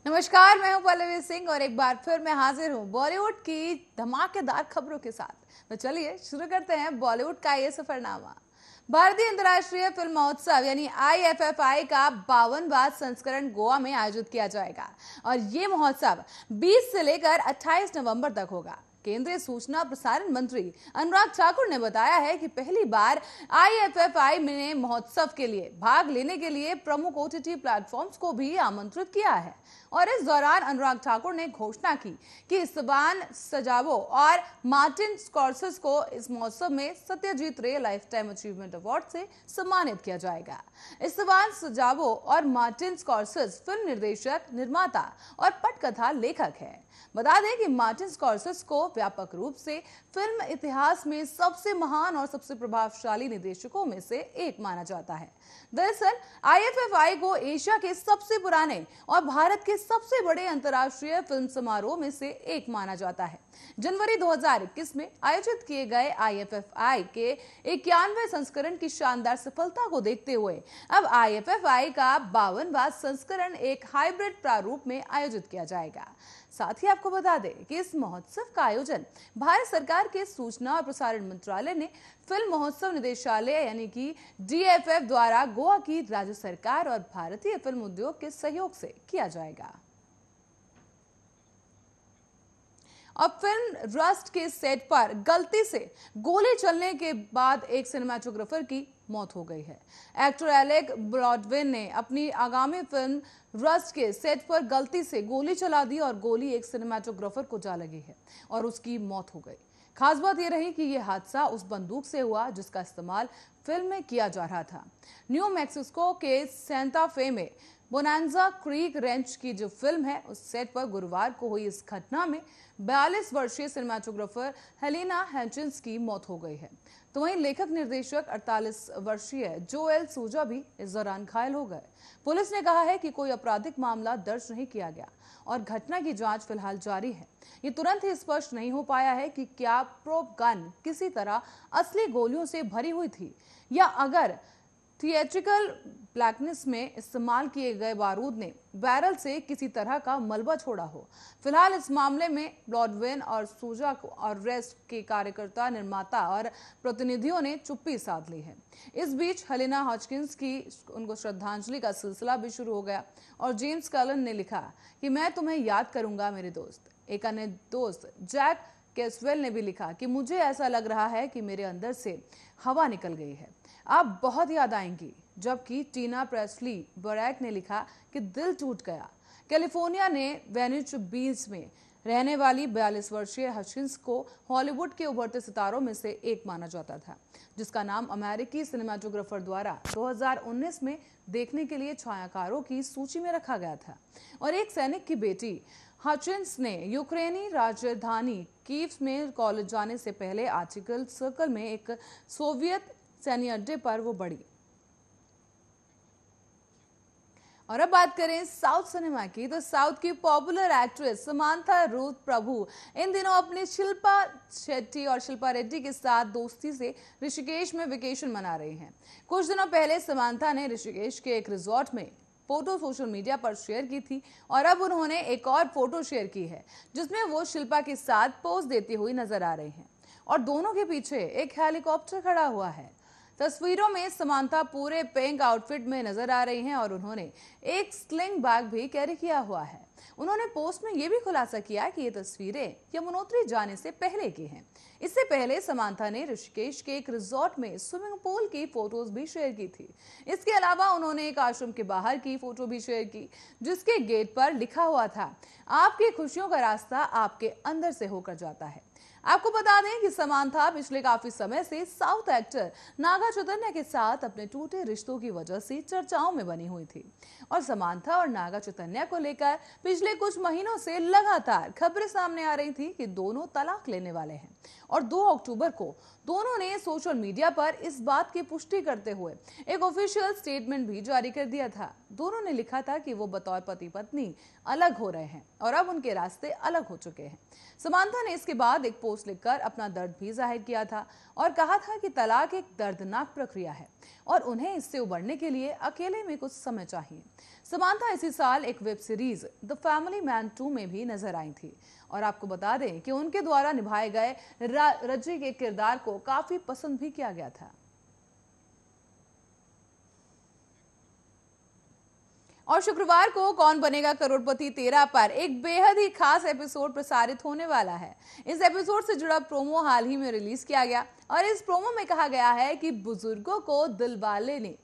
नमस्कार, मैं हूं पल्लवी सिंह और एक बार फिर मैं हाजिर हूं बॉलीवुड की धमाकेदार खबरों के साथ। तो चलिए शुरू करते हैं बॉलीवुड का ये सफरनामा। भारतीय अंतर्राष्ट्रीय फिल्म महोत्सव यानी IFFI का 52वां संस्करण गोवा में आयोजित किया जाएगा और ये महोत्सव 20 से लेकर 28 नवंबर तक होगा। केंद्रीय सूचना प्रसारण मंत्री अनुराग ठाकुर ने बताया है कि पहली बार IFFI ने महोत्सव के लिए भाग लेने के लिए प्रमुख OTT प्लेटफॉर्म्स को भी आमंत्रित किया है और इस दौरान अनुराग ठाकुर ने घोषणा की कि स्टेफन सजावो और मार्टिन स्कॉर्सेस को इस महोत्सव में सत्यजीत रे लाइफ टाइम अचीवमेंट अवार्ड से सम्मानित किया जाएगा। स्टेफन सजावो और मार्टिन स्कॉर्सेस फिल्म निर्देशक, निर्माता और पटकथा लेखक है। बता दें कि मार्टिन स्कॉर्सेस को व्यापक रूप से फिल्म इतिहास में सबसे महान और सबसे प्रभावशाली निर्देशकों में से एक माना जाता है। दरअसल IFFI को एशिया के सबसे पुराने और भारत के सबसे बड़े अंतर्राष्ट्रीय फिल्म समारोह में से एक माना जाता है। जनवरी 2021 में आयोजित किए गए IFFI के 91वें संस्करण की शानदार सफलता को देखते हुए अब IFFI का 52वां संस्करण एक हाइब्रिड प्रारूप में आयोजित किया जाएगा। साथ ही आपको बता दें कि इस महोत्सव का आयोजन भारत सरकार के सूचना और प्रसारण मंत्रालय ने फिल्म महोत्सव निदेशालय यानी कि DFF द्वारा गोवा की राज्य सरकार और भारतीय फिल्म उद्योग के सहयोग से किया जाएगा। अब फिल्म रस्ट के सेट पर गलती से गोली चलने के बाद एक सिनेमाटोग्राफर की मौत हो गई है। एक्टर एलेक ब्रॉडविन ने अपनी आगामी फिल्म रस्ट के सेट पर गलती से गोली चला दी और गोली एक सिनेमाटोग्राफर को जा लगी है और उसकी मौत हो गई। खास बात यह रही कि यह हादसा उस बंदूक से हुआ जिसका इस्तेमाल फिल्म में किया जा रहा था। न्यू मैक्सिको के सेंटा फे में बोनांजा क्रीक रेंच की जो फिल्म है उस सेट पर गुरुवार को हुई इस घटना में 42 वर्षीय सिनेमाटोग्राफर हेलेना हेंचिंस की मौत हो गई है। तो वहीं लेखक निर्देशक 48 वर्षीय जोएल सूजा भी इस दौरान घायल हो गए। पुलिस ने कहा है कि कोई आपराधिक मामला दर्ज नहीं किया गया और घटना की जांच फिलहाल जारी है। ये तुरंत ही स्पष्ट नहीं हो पाया है कि क्या प्रोप गन किसी तरह असली गोलियों से भरी हुई थी या अगर थिएट्रिकल ब्लैकनेस में इस्तेमाल किए गए बारूद ने बैरल से किसी तरह का मलबा छोड़ा हो। फिलहाल इस मामले में ब्रॉडविन और सूजा और रेस्ट के कार्यकर्ता, निर्माता और प्रतिनिधियों ने चुप्पी साध ली है। इस बीच हेलेना हॉचकिंस की उनको श्रद्धांजलि का सिलसिला भी शुरू हो गया और जेम्स कलन ने लिखा कि मैं तुम्हें याद करूंगा मेरे दोस्त। एक अन्य दोस्त जैक कैसवेल ने भी लिखा कि मुझे ऐसा लग रहा है कि मेरे अंदर से हवा निकल गई है, आप बहुत याद आएंगी। जबकि टीना प्रेस्ली बरैक ने लिखा कि दिल टूट गया। कैलिफोर्निया ने वेनिस बीच में रहने वाली 42 वर्षीय हचिंस को हॉलीवुड के उभरते सितारों में से एक माना जाता था, जिसका नाम अमेरिकी सिनेमाटोग्राफर द्वारा 2019 में देखने के लिए छायाकारों की सूची में रखा गया था। और एक सैनिक की बेटी हचिंस ने यूक्रेनी राजधानी कीव में कॉलेज जाने से पहले आर्टिकल सर्कल में एक सोवियत सैन्य अड्डे पर वो बढ़ी। और अब बात करें साउथ सिनेमा की, तो साउथ की पॉपुलर एक्ट्रेस समांथा रूथ प्रभु इन दिनों अपनी शिल्पा शेट्टी और शिल्पा रेड्डी के साथ दोस्ती से ऋषिकेश में वेकेशन मना रही हैं। कुछ दिनों पहले समांथा ने ऋषिकेश के एक रिजॉर्ट में फोटो सोशल मीडिया पर शेयर की थी और अब उन्होंने एक और फोटो शेयर की है जिसमें वो शिल्पा के साथ पोज देती हुई नजर आ रही हैं और दोनों के पीछे एक हेलीकॉप्टर खड़ा हुआ है। तस्वीरों में समांथा पूरे पिंक आउटफिट में नजर आ रही हैं और उन्होंने एक स्लिंग बैग भी कैरी किया हुआ है। उन्होंने पोस्ट में यह भी खुलासा किया कि ये तस्वीरें यमुनोत्री जाने से पहले की हैं। इससे पहले समांथा ने ऋषिकेश के एक रिजॉर्ट में स्विमिंग पूल की फोटोज भी शेयर की थी। इसके अलावा उन्होंने एक आश्रम के बाहर की फोटो भी शेयर की जिसके गेट पर लिखा हुआ था, आपकी खुशियों का रास्ता आपके अंदर से होकर जाता है। आपको बता दें कि समांथा पिछले काफी समय से साउथ एक्टर नागा चैतन्य के साथ अपने टूटे रिश्तों की वजह से चर्चाओं में बनी हुई थी और समांथा और नागा चैतन्य को लेकर पिछले कुछ महीनों से लगातार खबरें सामने आ रही थी कि दोनों तलाक लेने वाले हैं और 2 अक्टूबर को दोनों ने सोशल मीडिया पर इस बात की पुष्टि करते हुए एक ऑफिशियल स्टेटमेंट भी जारी कर दिया था। दोनों ने लिखा था कि वो बतौर पति पत्नी अलग हो रहे हैं और अब उनके रास्ते अलग हो चुके हैं। समांथा ने इसके बाद एक पोस्ट लिखकर अपना दर्द भी जाहिर किया था और कहा था कि तलाक एक दर्दनाक प्रक्रिया है और उन्हें इससे उबरने के लिए अकेले में कुछ समय चाहिए। समांथा इसी साल एक web series the family man 2 में भी नजर आई थी और आपको बता दें कि उनके द्वारा निभाए गए रज्जी के किरदार को काफी पसंद भी किया गया था। और शुक्रवार को कौन बनेगा करोड़पति 13 पर एक बेहद ही खास एपिसोड प्रसारित होने वाला है। इस एपिसोड से जुड़ा प्रोमो हाल ही में रिलीज किया गया और इस प्रोमो में कहा गया है कि बुजुर्गों को दिलवाले ने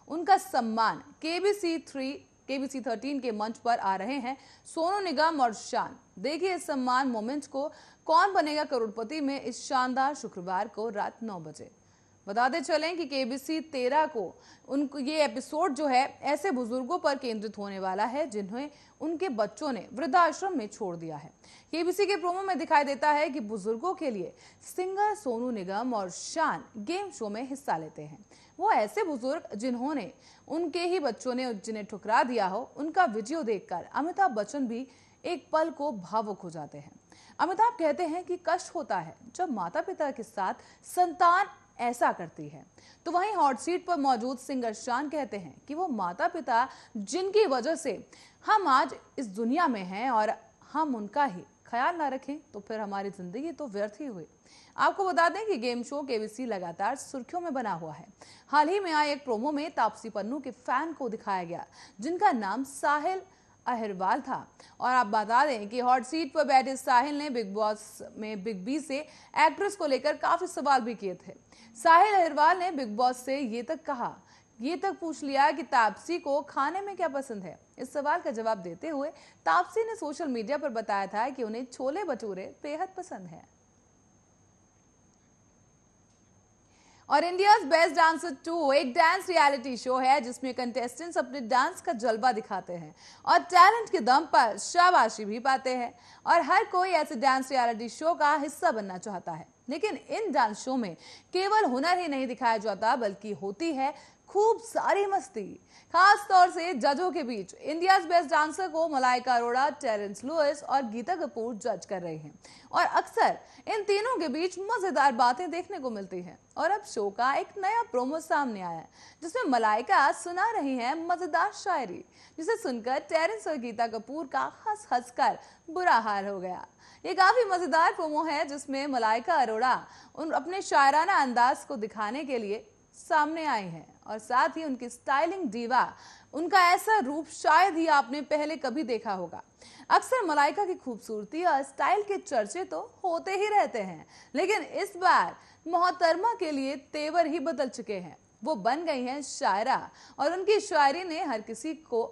उनका सम्मान केबीसी 13 के मंच पर आ रहे हैं सोनू निगम और शान। देखिए इस सम्मान मोमेंट को कौन बनेगा करोड़पति में इस शानदार शुक्रवार को रात 9 बजे। बताते चलें कि केबीसी 13 को उनको ये एपिसोड जो है ऐसे बुजुर्गों पर केंद्रित होने वाला है जिन्हें उनके बच्चों ने वृद्धाश्रम में छोड़ दिया है। केबीसी के प्रोमो में दिखाई देता है कि बुजुर्गों के लिए सिंगर सोनू निगम और शान गेम शो में हिस्सा लेते हैं। वो ऐसे बुजुर्ग जिन्होंने उनके ही बच्चों ने जिन्हें ठुकरा दिया हो, उनका वीडियो देखकर अमिताभ बच्चन भी एक पल को भावुक हो जाते हैं। अमिताभ कहते हैं कि कष्ट होता है जब माता पिता के साथ संतान ऐसा करती है। तो वहीं हॉट सीट पर मौजूद सिंगर शान कहते हैं कि वो माता पिता जिनकी वजह से हम आज इस दुनिया में हैं और हम उनका ही ख्याल ना रखें तो फिर हमारी जिंदगी तो व्यर्थ ही हुई। आपको बता दें कि गेम शो केबीसी लगातार सुर्खियों में बना हुआ है। हाल ही में आए एक प्रोमो में तापसी पन्नू के फैन को दिखाया गया जिनका नाम साहिल अहिरवाल था और आप बता दें कि हॉट सीट पर बैठे साहिल ने बिग बॉस में बिग बी से एक्ट्रेस को लेकर काफी सवाल भी किए थे। साहिल अहिरवाल ने बिग बॉस से ये तक पूछ लिया कि तापसी को खाने में क्या पसंद है। इस सवाल का जवाब देते हुए तापसी ने सोशल मीडिया पर बताया था कि उन्हें छोले भटूरे बेहद पसंद है। और इंडियाज बेस्ट डांसर 2 एक डांस रियलिटी शो है जिसमें कंटेस्टेंट्स अपने डांस का जलवा दिखाते हैं और टैलेंट के दम पर शाबाशी भी पाते हैं और हर कोई ऐसे डांस रियलिटी शो का हिस्सा बनना चाहता है। लेकिन इन डांस शो में केवल हुनर ही नहीं दिखाया जाता बल्कि होती है खूब सारी मस्ती। खास तौर से जजों के बीच इंडियाज बेस्ट डांसर को मलाइका अरोड़ा, टेरेंस लुइस और गीता कपूर जज कर रहे हैं और अक्सर इन तीनों के बीच मजेदार बातें देखने को मिलती हैं। और अब शो का एक नया प्रोमो सामने आया है जिसमें मलाइका सुना रही हैं मजेदार शायरी जिसे सुनकर टेरेंस और गीता कपूर का हंस हंस कर बुरा हाल हो गया। ये काफी मजेदार प्रोमो है जिसमें मलाइका अरोड़ा अपने शायराना अंदाज को दिखाने के लिए सामने आई हैं और साथ ही उनकी स्टाइलिंग डीवा, उनका ऐसा रूप शायद ही आपने पहले कभी देखा होगा। अक्सर मलाइका की खूबसूरती और स्टाइल के चर्चे तो होते ही रहते हैं, लेकिन इस बार मोहतरमा के लिए तेवर ही बदल चुके हैं। वो बन गई हैं शायरा और उनकी शायरी ने हर किसी को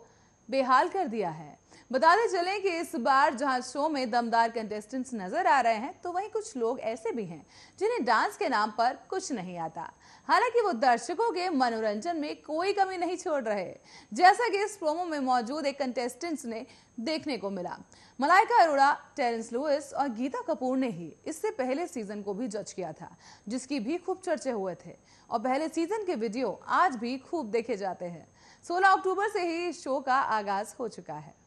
बेहाल कर दिया है। बताते चलें कि इस बार जहां शो में दमदार कंटेस्टेंट्स नजर आ रहे हैं तो वहीं कुछ लोग ऐसे भी हैं जिन्हें डांस के नाम पर कुछ नहीं आता। हालांकि वो दर्शकों के मनोरंजन में कोई कमी नहीं छोड़ रहे, जैसा कि इस प्रोमो में मौजूद एक कंटेस्टेंट्स ने देखने को मिला। मलाइका अरोड़ा, टेरेंस लुइस और गीता कपूर ने ही इससे पहले सीजन को भी जज किया था जिसकी भी खूब चर्चे हुए थे और पहले सीजन के वीडियो आज भी खूब देखे जाते हैं। 16 अक्टूबर से ही इस शो का आगाज हो चुका है।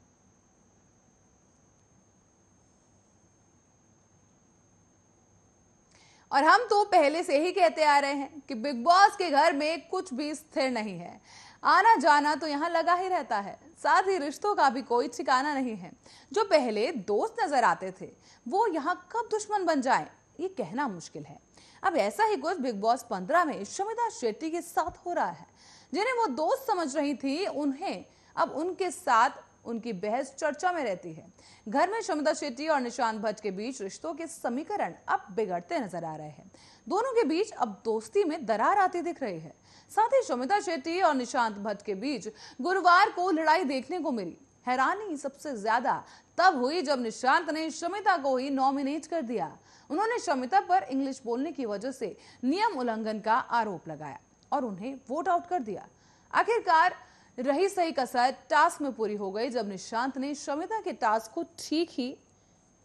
और हम तो पहले से ही कहते आ रहे हैं कि बिग बॉस के घर में कुछ भी स्थिर नहीं है, आना जाना तो यहाँ लगा ही रहता है। साथ ही रिश्तों का भी कोई ठिकाना नहीं है। जो पहले दोस्त नजर आते थे वो यहाँ कब दुश्मन बन जाएं, ये कहना मुश्किल है। अब ऐसा ही कुछ बिग बॉस 15 में शमिता शेट्टी के साथ हो रहा है। जिन्हें वो दोस्त समझ रही थी उन्हें अब उनके साथ उनकी बहस चर्चा में रहती है। घर में शमिता शेट्टी और निशांत भट्ट के बीच रिश्तों के समीकरण अब बिगड़ते नजर आ रहे हैं। दोनों के बीच अब दोस्ती में दरार आती दिख रही है। साथ ही शमिता शेट्टी और निशांत भट्ट के बीच गुरुवार को लड़ाई देखने को मिली। हैरानी सबसे ज्यादा तब हुई जब निशांत ने शमिता को ही नॉमिनेट कर दिया। उन्होंने शमिता पर इंग्लिश बोलने की वजह से नियम उल्लंघन का आरोप लगाया और उन्हें वोट आउट कर दिया। आखिरकार रही सही कसर टास्क में पूरी हो गई जब निशांत ने शमिता के टास्क को ठीक ही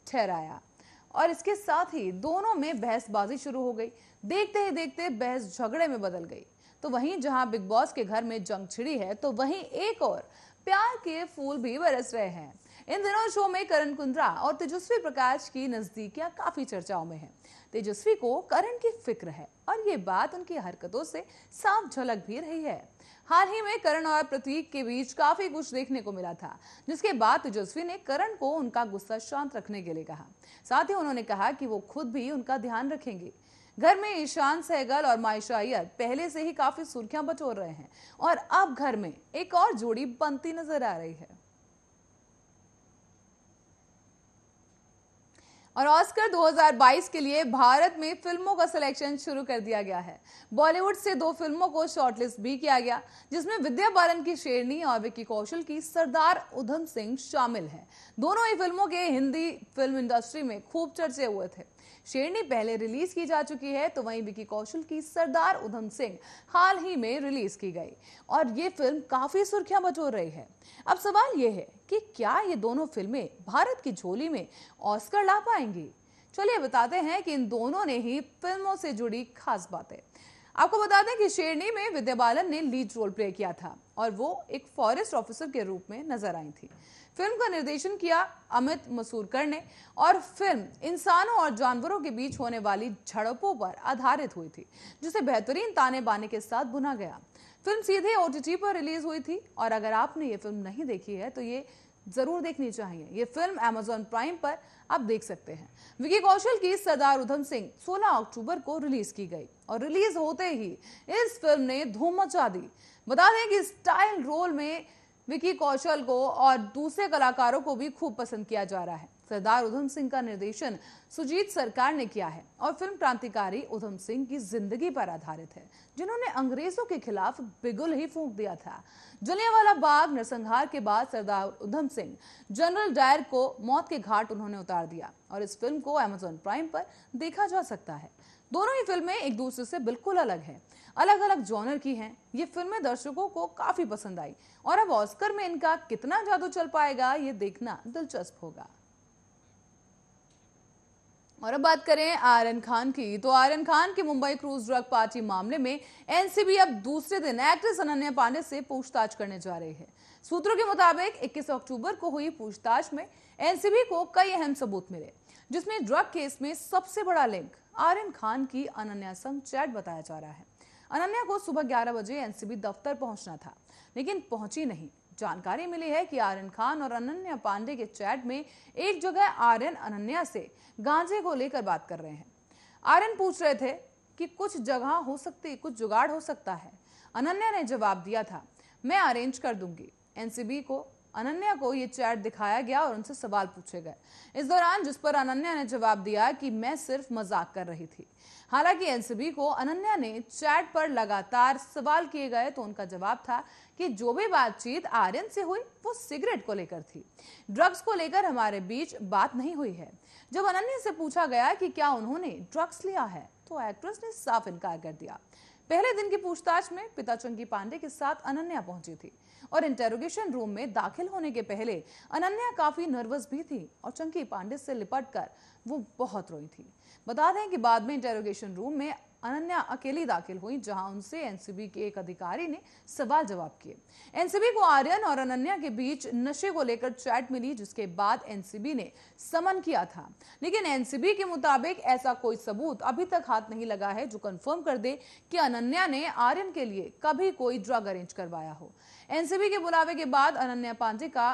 ठहराया और इसके साथ ही दोनों में बहसबाजी शुरू हो गई। देखते ही देखते बहस झगड़े में बदल गई। तो वहीं जहां बिग बॉस के घर में जंग छिड़ी है तो वहीं एक और प्यार के फूल भी बरस रहे हैं। इन दिनों शो में करण कुंद्रा और तेजस्वी प्रकाश की नजदीकियां काफी चर्चाओं में है। तेजस्वी को करण की फिक्र है और ये बात उनकी हरकतों से साफ झलक भी रही है। हाल ही में करण और प्रतीक के बीच काफी कुछ देखने को मिला था, जिसके बाद तेजस्वी ने करण को उनका गुस्सा शांत रखने के लिए कहा। साथ ही उन्होंने कहा कि वो खुद भी उनका ध्यान रखेंगे। घर में ईशान सहगल और मायशा अय्यर पहले से ही काफी सुर्खियां बटोर रहे हैं और अब घर में एक और जोड़ी बनती नजर आ रही है। और ऑस्कर 2022 के लिए भारत में फिल्मों का सिलेक्शन शुरू कर दिया गया है। बॉलीवुड से 2 फिल्मों को शॉर्टलिस्ट भी किया गया, जिसमें विद्या बालन की शेरनी और विक्की कौशल की सरदार उधम सिंह शामिल है। दोनों ही फिल्मों के हिंदी फिल्म इंडस्ट्री में खूब चर्चे हुए थे। शेरनी पहले रिलीज की जा चुकी है, तो वहीं विक्की कौशल की सरदार उधम सिंह हाल ही में रिलीज की गई और ये फिल्म काफी सुर्खियां बटोर रही है। अब सवाल ये है कि क्या ये दोनों फिल्में भारत की झोली में ऑस्कर ला पाएंगी? चलिए बताते हैं कि इन दोनों ने ही फिल्मों से जुड़ी खास बातें। आपको बता दें कि शेरनी में विद्या बालन ने लीड रोल प्ले किया था और वो एक फॉरेस्ट ऑफिसर के रूप में नजर आई थी। फिल्म का निर्देशन किया अमित मसूरकर ने और फिल्म इंसानों और जानवरों के बीच होने वाली झड़पों पर आधारित हुई थी, जिसे बेहतरीन ताने बाने के साथ बुना गया। फिल्म सीधे OTT पर रिलीज हुई थी और अगर आपने ये फिल्म नहीं देखी है तो ये जरूर देखनी चाहिए। ये फिल्म Amazon प्राइम पर आप देख सकते हैं। विक्की कौशल की सरदार उधम सिंह 16 अक्टूबर को रिलीज की गई और रिलीज होते ही इस फिल्म ने धूम मचा दी। बता दें कि स्टाइल रोल में विक्की कौशल को और दूसरे कलाकारों को भी खूब पसंद किया जा रहा है। सरदार उधम सिंह का निर्देशन सुजीत सरकार ने किया है और फिल्म क्रांतिकारी उधम सिंह की जिंदगी पर आधारित है, जिन्होंने अंग्रेजों के खिलाफ बिगुल ही फूंक दिया था। जलियांवाला बाग नरसंहार के बाद सरदार उधम सिंह जनरल डायर को मौत के घाट उन्होंने उतार दिया और इस फिल्म को Amazon प्राइम पर देखा जा सकता है। दोनों ही फिल्में एक दूसरे से बिल्कुल अलग हैं, अलग अलग जॉनर की हैं। ये फिल्में दर्शकों को काफी पसंद आई और अब ऑस्कर में इनका कितना जादू चल पाएगा ये देखना दिलचस्प होगा। और अब बात करें आर्यन खान की, तो आर्यन खान के मुंबई क्रूज ड्रग पार्टी मामले में एनसीबी अब दूसरे दिन एक्ट्रेस अनन्या पांडे से पूछताछ करने जा रही है। सूत्रों के मुताबिक 21 अक्टूबर को हुई पूछताछ में एनसीबी को कई अहम सबूत मिले, जिसमें ड्रग केस में सबसे बड़ा लिंक आर्यन खान की अनन्या संग चैट बताया जा रहा है। अनन्या को सुबह 11 बजे एनसीबी दफ्तर पहुंचना था, लेकिन पहुंची नहीं। जानकारी मिली है कि आर्यन खान और अनन्या पांडे के चैट में एक जगह आर्यन अनन्या से गांजे को लेकर बात कर रहे हैं। आर्यन पूछ रहे थे कि कुछ जुगाड़ हो सकता है। अनन्या ने जवाब दिया था, मैं अरेंज कर दूंगी। एनसीबी को अनन्या को ये चैट दिखाया गया और उनसे सवाल पूछे गए, इस दौरान जिस पर अनन्या ने जवाब दिया कि मैं सिर्फ मजाक कर रही थी। हालांकि एनसीबी को अनन्या ने चैट पर लगातार सवाल किए गए तो उनका जवाब था कि जो भी बातचीत आर्यन से हुई वो सिगरेट को लेकर थी, ड्रग्स को लेकर हमारे बीच बात नहीं हुई है। जब अनन्या से पूछा गया कि क्या उन्होंने ड्रग्स लिया है तो एक्ट्रेस ने साफ इनकार कर दिया। पहले दिन की पूछताछ में पिता चंकी पांडे के साथ अनन्या पहुंची थी और इंटेरोगेशन रूम में दाखिल होने के पहले अनन्या काफी नर्वस भी थी और चंकी पांडे से लिपटकर वो बहुत रोई थी। बता दें कि बाद में इंटेरोगेशन रूम में अनन्या अकेली दाखिल हुई, जहां उनसे एनसीबी के एक अधिकारी ने सवाल जवाब किए। एनसीबी को आर्यन और अनन्या के बीच नशे को लेकर चैट मिली, जिसके बाद एनसीबी ने समन किया था, लेकिन एनसीबी के मुताबिक ऐसा कोई सबूत अभी तक हाथ नहीं लगा है जो कंफर्म कर दे कि अनन्या ने आर्यन के लिए कभी कोई ड्रग अरेंज करवाया हो। एनसीबी के बुलावे के बाद अनन्या पांडे का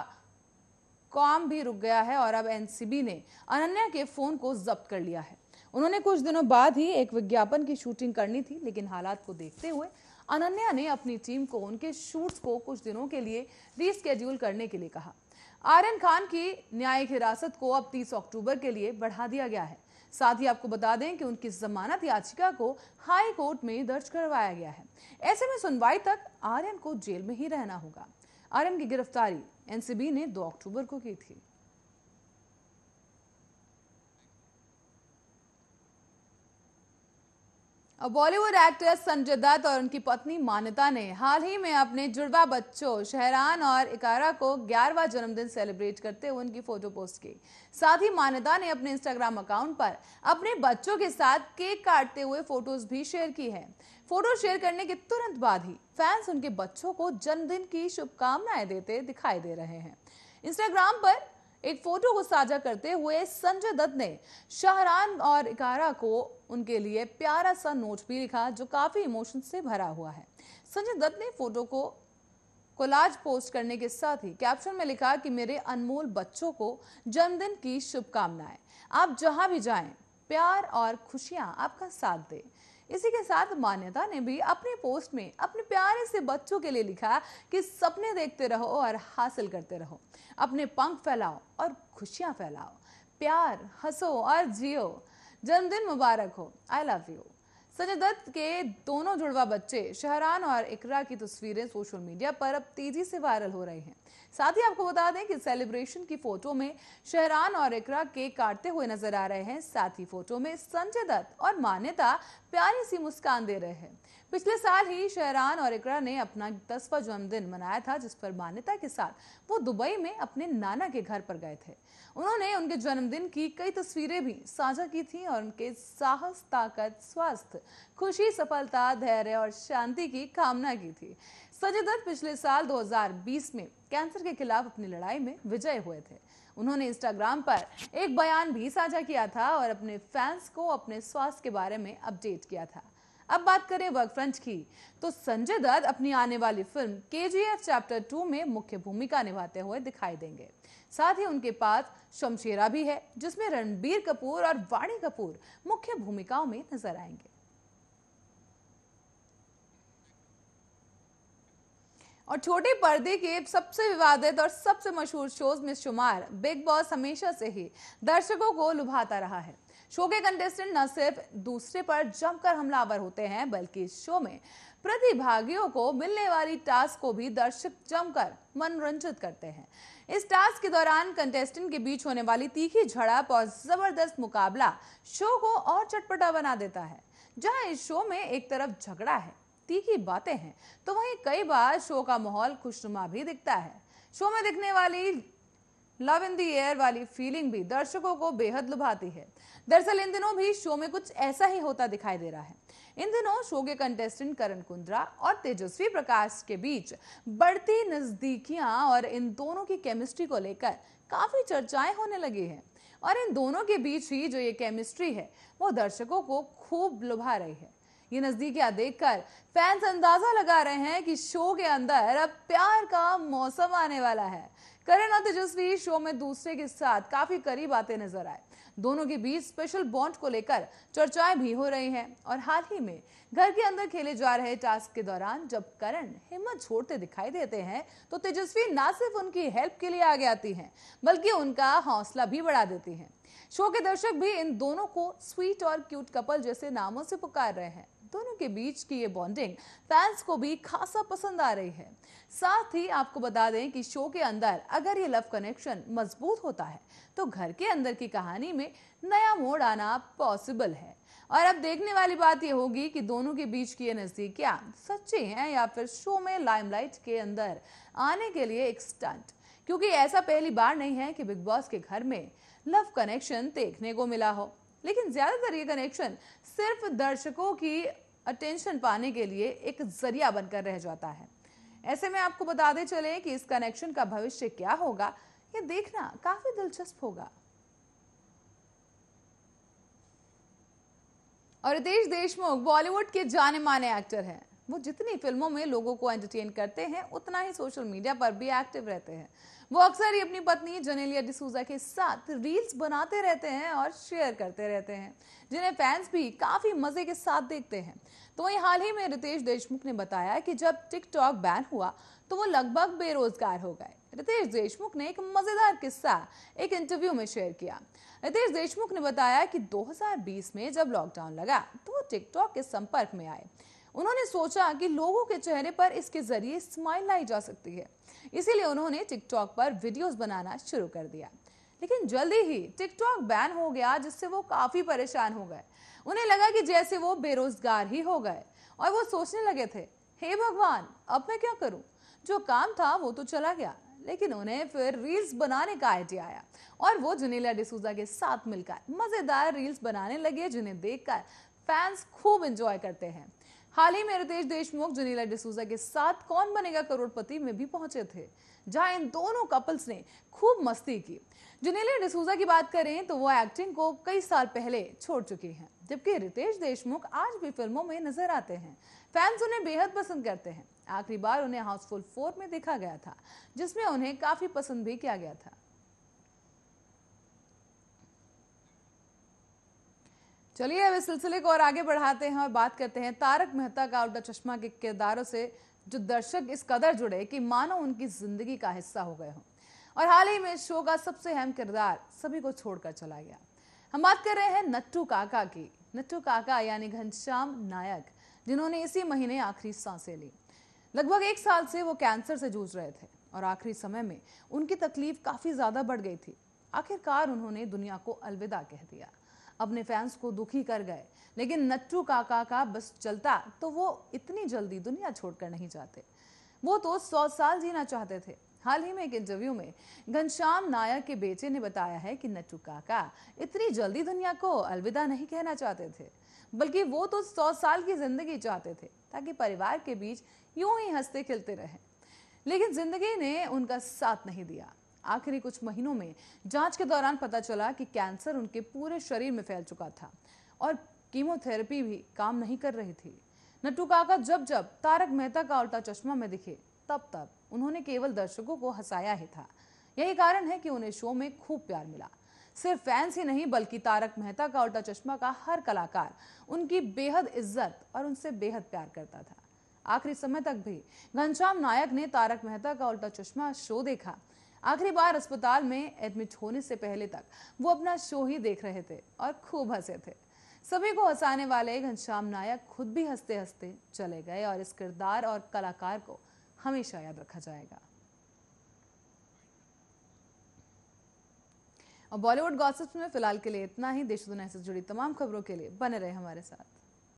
काम भी रुक गया है और अब एनसीबी ने अनन्या के फोन को जब्त कर लिया है। उन्होंने कुछ दिनों बाद ही एक विज्ञापन की शूटिंग करनी थी, लेकिन हालात को देखते हुए अनन्या ने अपनी टीम को उनके शूट्स को कुछ दिनों के लिए रीस्केड्यूल करने के लिए कहा। आर्यन खान की न्यायिक हिरासत को अब 30 अक्टूबर के लिए बढ़ा दिया गया है। साथ ही आपको बता दें कि उनकी जमानत याचिका को हाई कोर्ट में दर्ज करवाया गया है। ऐसे में सुनवाई तक आर्यन को जेल में ही रहना होगा। आर्यन की गिरफ्तारी एनसीबी ने 2 अक्टूबर को की थी। अब बॉलीवुड एक्टर संजय दत्त और उनकी पत्नी मान्यता ने हाल ही में अपने जुड़वा बच्चों शहरान और इकारा को 11वां जन्मदिन सेलिब्रेट करते हुए उनकी फोटो पोस्ट की। साथ ही मान्यता ने अपने इंस्टाग्राम अकाउंट पर अपने बच्चों के साथ केक काटते हुए फोटोज भी शेयर की है। फोटो शेयर करने के तुरंत बाद ही फैंस उनके बच्चों को जन्मदिन की शुभकामनाएं देते दिखाई दे रहे हैं। इंस्टाग्राम पर एक फोटो को साझा करते हुए संजय दत्त ने शाहरान और इकारा को उनके लिए प्यारा सा नोट भी लिखा जो काफी इमोशन से भरा हुआ है। संजय दत्त ने फोटो को कोलाज पोस्ट करने के साथ ही कैप्शन में लिखा कि मेरे अनमोल बच्चों को जन्मदिन की शुभकामनाएं। आप जहां भी जाएं, प्यार और खुशियां आपका साथ दे। इसी के साथ मान्यता ने भी अपने पोस्ट में अपने प्यारे से बच्चों के लिए लिखा कि सपने देखते रहो और हासिल करते रहो, अपने पंख फैलाओ और खुशियां फैलाओ, प्यार हंसो और जियो, जन्मदिन मुबारक हो, I love you. Sanjay Dutt के दोनों जुड़वा बच्चे शहरान और इकरा की तस्वीरें सोशल मीडिया पर अब तेजी से वायरल हो रही हैं। साथ ही आपको बता दें कि सेलिब्रेशन की फोटो में शहरान और इकरा केक काटते हुए नजर आ रहे हैं। साथ ही फोटो में संजय दत्त और मान्यता प्यारी सी मुस्कान दे रहे हैं। पिछले साल ही शहरान और इकरा ने अपना 10वां जन्मदिन मनाया था, जिस पर मान्यता के साथ वो दुबई में अपने नाना के घर पर गए थे। उन्होंने उनके जन्मदिन की कई तस्वीरें भी साझा की थी और उनके साहस, ताकत, स्वास्थ्य, खुशी, सफलता, धैर्य और शांति की कामना की थी। संजय दत्त पिछले साल 2020 में कैंसर के खिलाफ अपनी लड़ाई में विजयी हुए थे। उन्होंने इंस्टाग्राम पर एक बयान भी साझा किया था और अपने फैंस को अपने स्वास्थ्य के बारे में अपडेट किया था। अब बात करें वर्क फ्रंट की, तो संजय दत्त अपनी आने वाली फिल्म KGF चैप्टर 2 में मुख्य भूमिका निभाते हुए दिखाई देंगे। साथ ही उनके पास शमशेरा भी है, जिसमें रणबीर कपूर और वाणी कपूर मुख्य भूमिकाओं में नजर आएंगे। और छोटे पर्दे के सबसे विवादित और सबसे मशहूर शोज में शुमार बिग बॉस हमेशा से ही दर्शकों को लुभाता रहा है। शो के कंटेस्टेंट न सिर्फ दूसरे पर जमकर हमलावर होते हैं, बल्कि इस शो में प्रतिभागियों को मिलने वाली टास्क को भी दर्शक जमकर मनोरंजित करते हैं। इस टास्क के दौरान कंटेस्टेंट के बीच होने वाली तीखी झड़प और जबरदस्त मुकाबला शो को और चटपटा बना देता है। जहां इस शो में एक तरफ झगड़ा है, तीखी बातें हैं, तो वहीं कई बार शो का माहौल खुशनुमा भी दिखता है। शो में दिखने वाली लव इन द एयर वाली फीलिंग भी दर्शकों को बेहद लुभाती है। दरअसल इन दिनों भी शो में कुछ ऐसा ही होता दिखाई दे रहा है। इन दिनों शो के कंटेस्टेंट करण कुंद्रा और तेजस्वी प्रकाश के बीच बढ़ती नजदीकियां और इन दोनों की केमिस्ट्री को लेकर काफी चर्चाएं होने लगी हैं। और इन दोनों के बीच ही जो ये केमिस्ट्री है वो दर्शकों को खूब लुभा रही है। ये नजदीकियां देखकर फैंस अंदाजा लगा रहे हैं कि शो के अंदर अब प्यार का मौसम आने वाला है। करण और तेजस्वी शो में दूसरे के साथ काफी करीब आते नजर आए। दोनों के बीच स्पेशल बॉन्ड को लेकर चर्चाएं भी हो रही हैं। और हाल ही में घर के अंदर खेले जा रहे टास्क के दौरान जब करण हिम्मत छोड़ते दिखाई देते हैं, तो तेजस्वी ना सिर्फ उनकी हेल्प के लिए आगे आती हैं, बल्कि उनका हौसला भी बढ़ा देती हैं। शो के दर्शक भी इन दोनों को स्वीट और क्यूट कपल जैसे नामों से पुकार रहे हैं। दोनों के बीच की ये बॉन्डिंग फैंस को भी खासा पसंद आ रही है। साथ ही आपको बता दें कि शो के अंदर अगर ये लव कनेक्शन मजबूत होता है, तो घर के अंदर की कहानी में नया मोड़ आना पॉसिबल है। और अब देखने वाली बात ये होगी कि दोनों के बीच की ये नजदीकियां सच्ची हैं या फिर शो में लाइमलाइट के अंदर आने के लिए एक स्टंट। क्योंकि ऐसा पहली बार नहीं है कि बिग बॉस के घर में लव कनेक्शन देखने को मिला हो, लेकिन ज्यादातर ये कनेक्शन सिर्फ दर्शकों की अटेंशन पाने के लिए एक जरिया बनकर रह जाता है। ऐसे में आपको बताते चले कि इस कनेक्शन का भविष्य क्या होगा, ये देखना काफी दिलचस्प होगा। और रितेश देशमुख बॉलीवुड के जाने माने एक्टर हैं। वो जितनी फिल्मों में लोगों को एंटरटेन करते हैं, उतना ही सोशल मीडिया पर भी एक्टिव रहते हैं। वो अक्सर ही अपनी पत्नी जेनेलिया डिसूजा के साथ रील्स बनाते रहते हैं और शेयर करते रहते हैं, जिन्हें फैंस भी काफी मजे के साथ देखते हैं। तो वहीं हाल ही में रितेश देशमुख ने बताया कि जब टिकटॉक बैन हुआ तो वो लगभग बेरोजगार हो गए। रितेश देशमुख ने एक मजेदार किस्सा एक इंटरव्यू में शेयर किया। रितेश देशमुख ने बताया कि 2020 में जब लॉकडाउन लगा तो वो टिकटॉक के संपर्क में आए। उन्होंने सोचा कि लोगों के चेहरे पर इसके जरिए स्माइल लाई जा सकती है, इसीलिए उन्होंने टिकटॉक पर वीडियोस बनाना शुरू कर दिया। लेकिन जल्दी ही टिकटॉक बैन हो गया, जिससे वो काफी परेशान हो गए। उन्हें लगा कि जैसे वो बेरोजगार ही हो गए और वो सोचने लगे थे, हे भगवान, अब मैं क्या करूं? जो काम था वो तो चला गया, लेकिन उन्हें फिर रील्स बनाने का आइडिया आया और वो जेनेलिया डिसूजा के साथ मिलकर मजेदार रील्स बनाने लगे, जिन्हें देखकर फैंस खूब एंजॉय करते हैं। हाल ही में रितेश देशमुख जेनेलिया डिसूजा के साथ कौन बनेगा करोड़पति में भी पहुंचे थे, जहां इन दोनों कपल्स ने खूब मस्ती की। जेनेलिया डिसूजा की बात करें तो वो एक्टिंग को कई साल पहले छोड़ चुकी हैं, जबकि रितेश देशमुख आज भी फिल्मों में नजर आते हैं। फैंस उन्हें बेहद पसंद करते हैं। आखिरी बार उन्हें हाउसफुल 4 में देखा गया था, जिसमें उन्हें काफी पसंद भी किया गया था। चलिए अब इस सिलसिले को और आगे बढ़ाते हैं और बात करते हैं तारक मेहता का उल्टा चश्मा के किरदारों से, जो दर्शक इस कदर जुड़े कि मानो उनकी जिंदगी का हिस्सा हो गए हों। और हाल ही में शो का सबसे अहम किरदार सभी को छोड़कर चला गया। हम बात कर रहे हैं नट्टू काका की। नट्टू काका यानी घनश्याम नायक, जिन्होंने इसी महीने आखिरी सांसें ली। लगभग 1 साल से वो कैंसर से जूझ रहे थे और आखिरी समय में उनकी तकलीफ काफी ज्यादा बढ़ गई थी। आखिरकार उन्होंने दुनिया को अलविदा कह दिया, अपने फैंस को दुखी कर गए। लेकिन नट्टू काका का बस चलता तो वो इतनी जल्दी दुनिया छोड़कर नहीं जाते। वो तो 100 साल जीना चाहते थे। हाल ही में एक इंटरव्यू में घनश्याम नायक के बेटे ने बताया है कि नट्टू काका इतनी जल्दी दुनिया को अलविदा नहीं कहना चाहते थे, बल्कि वो तो 100 साल की जिंदगी चाहते थे, ताकि परिवार के बीच यूं ही हंसते खिलते रहें। लेकिन जिंदगी ने उनका साथ नहीं दिया। आखिरी कुछ महीनों में जांच के दौरान पता चला कि कैंसर उनके पूरे शरीर में फैल चुका था और कीमोथेरेपी भी काम नहीं कर रही थी। नट्टू काका जब जब तारक मेहता का उल्टा चश्मा में दिखे, तब तब उन्होंने केवल दर्शकों को हंसाया ही था। यही कारण है कि उन्हें शो में खूब प्यार मिला। सिर्फ फैंस ही नहीं, बल्कि तारक मेहता का उल्टा चश्मा का हर कलाकार उनकी बेहद इज्जत और उनसे बेहद प्यार करता था। आखिरी समय तक भी घनश्याम नायक ने तारक मेहता का उल्टा चश्मा शो देखा। आखिरी बार अस्पताल में एडमिट होने से पहले तक वो अपना शो ही देख रहे थे और खूब हंसे थे। सभी को हंसाने वाले घनश्याम नायक खुद भी हंसते हंसते चले गए और इस किरदार और कलाकार को हमेशा याद रखा जाएगा। और बॉलीवुड गॉसिप्स में फिलहाल के लिए इतना ही। देश दुनिया से जुड़ी तमाम खबरों के लिए बने रहे हमारे साथ।